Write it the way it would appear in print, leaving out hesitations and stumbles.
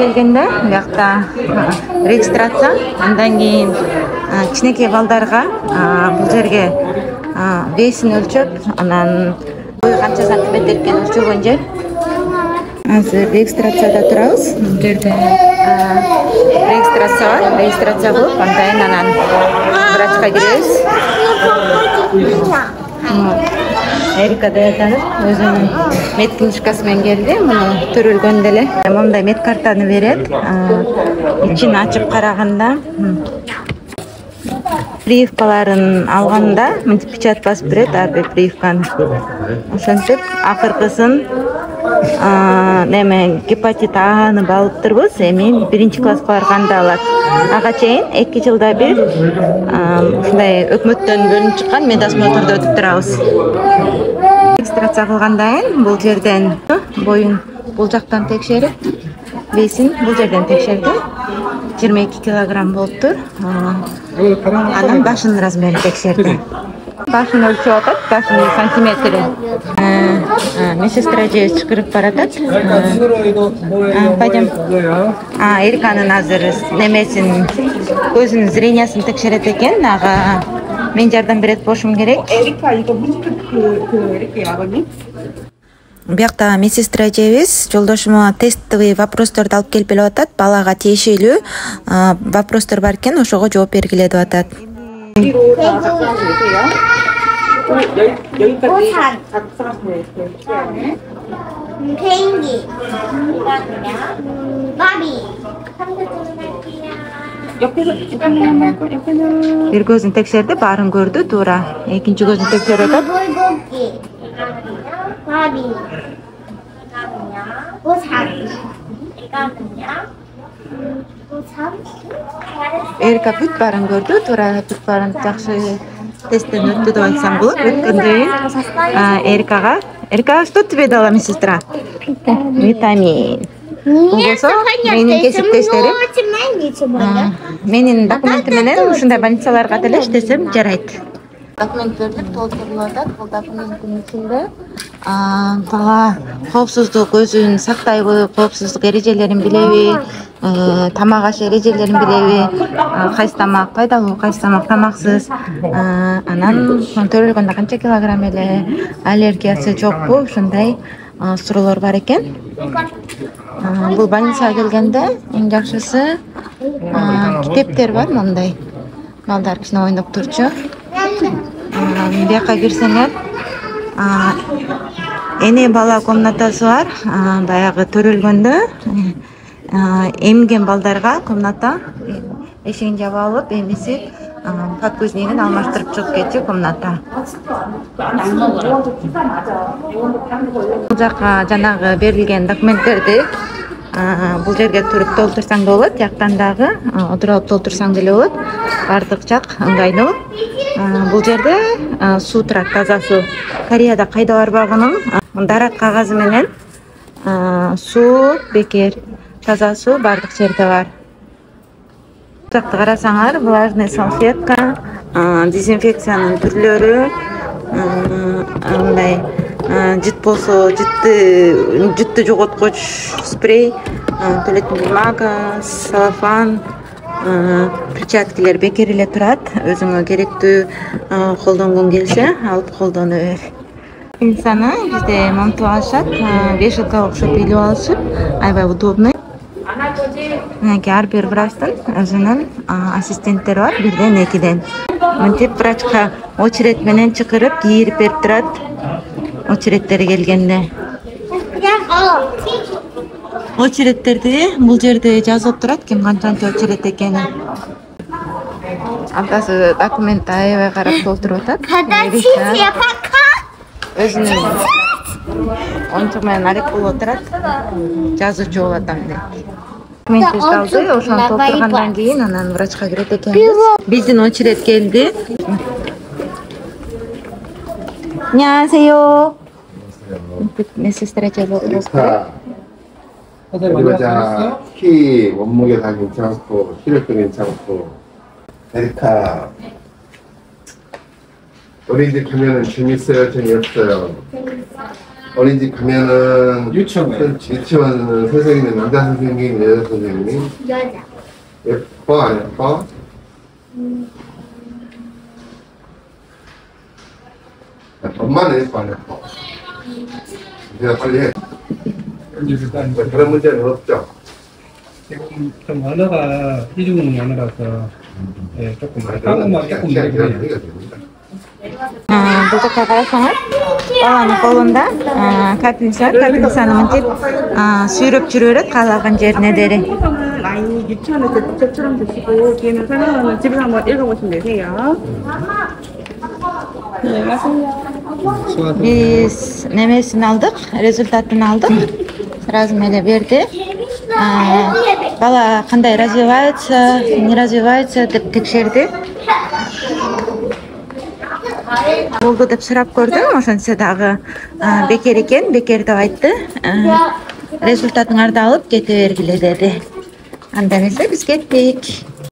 келгенде биякта регистрация, андан кийин кичинекей балдарга бул жерге весин өлчөп, анан бою канча сантиметр экенин өлчөгөн жер. Азыр регистрацияда турабыз. Бул жерде регистрация кылып, анан врачка киребиз. Эрика даятанып, өзүнүн медкнижкасы менен келди. Муну төрөлгөндө эле мындай медкартаны берет. Ичин ачып караганда прививкаларын алганда мынтип печать басып берет ар бир прививканы. Ошентип акыркысын гепатит A'ны алыптырбыз. Эми 1-класска барганда алат. Ага чейин 2 жылда бир ушундай өкмөттөн бөлүнүп чыккан медосмотрду өтүп турабыз. Регистрация кылгандан кийин бул жерден боюн бул жактан текшерип, весин бул жерден текшерди. 22 килограмм болуптур. Анан башынын размерин текшерди. Башын өлчөп атат, башынын сантиметри. Медсестра же чакырып баратат. Пойдем. Эриканын азыр немесин, көзүнүн зрениясын текшерет экен. Ага мен жардам берет болушум керек. Эрика, 이거 이렇게 와보니? Биякта медсестра эжебиз жолдошума тестовый вопросторду алып келип келип атат. Балага тиешелүү вопростор бар экен, ошого жооп бергиле деп атат. Бир көзүн текшерди, баарын көрдү, туура. Экинчи көзүн текшерип атат. Эрика бүт баарын көрдү, туура бүт баарын жакшы тесттен өттү деп айтсам болот. Өткөндөн Эрика, что тебе дала медсестра? Витамин. Болсо менин кесиптештерим менин документим менен ушундай больницаларга деле иштесем жарайт. Документ бердик, толтурулуп атат. Бул документтин ичинде бала коопсуздук өзүн сактайбы, коопсуздук эрежелерин билеби, тамак аш эрежелерин билеби, кайсы тамак пайдалуу, кайсы тамак тамаксыз, анан төрөлгөндө канча килограмм эле, аллергиясы жокпу, ушундай суроолор бар экен. Бул больницага келгенде эң жакшысы китептер бар, мындай. Балдар кичине ойноп турчу. Бияка кирсеңер, эне бала комнатасы бар. Баягы төрөлгөндө эмген балдарга комната эшигин жаап алып, эмисип, подгузнигин алмаштырып чыгып кетчү комната. Бул жака жанагы берилген документтерди бул жерге туруп толтурсаң да болот, жактан дагы отуруп толтурсаң деле болот. Бардык жак ыңгайлуу. Бул жерде суу турат, таза суу. Кореяда кайда барбагыным дарак кагазы менен суу бекер, таза суу бардык жерде бар. Жакты карасаңар, влажный салфетка, дезинфекциянын түрлөрү, мындай жыт болсо жытты жоготкуч спрей, туалеттин бумага, салфан, перчаткалар бекер эле турат. Өзүңө керектүү колдонгуң келсе алып колдоно бер. Инсаны бизде монтуп алышат, вешалкага окшоп илип алышып, аябай удобный. Ар бир врачтын өзүнүн ассистенттери бар, 1-2. Мынтип врачка очередь менен чакырып кийирип берип турат. Очередтери келгенде. Очередтерди бул жерде жазылып турат, ким канчанча очеред экенин. Атасы документти аябай карап толтуруп атат. Өзүнүн оюнчук менен алек болуп отурат. Жазуучу болуп атам деп. Документти алды, ошону толтургандан кийин анан врачка кирет экенбиз. Биздин очеред келди. 안녕하세요. медсестра 잡아봤어요. 키 몸무게 다 괜찮고 시력도 괜찮고. 에리카 우리 집 가면은 재밌어요, 재미없어요? 어린이집 가면은 유치원. 유치원 선생님이 남자 선생님, 여자 선생님 여자. 예뻐 안 예뻐? 엄마는 예뻐 안 예뻐? 제가 빨리 해. 일단 그런 문제는 없죠? 지금 좀 언어가 이중 언어라서 예, 조금 한국말 조금 시간이 느리네요. 됩니다. Бұл жаққа қарасаңыз, баланың қолында картинасы бар. Картинасаны мынтип сүйреп жүріп береді қалаған жеріне дере. 성은 아이 유치원에서 직접처럼 드시고 뒤에는 설명은 집에서 한번 읽어보시면 되세요. Biz немесін алдық, результатын алдық. Сразу меле берді. Бала қандай развивается, не развивается деп тексерді. Болды деп сұрап көрдім, ошончо дагы бекер экен, бекер деп айтты. Результатыңарды алып кете бергиле деди. Анда эмесе биз кеттик.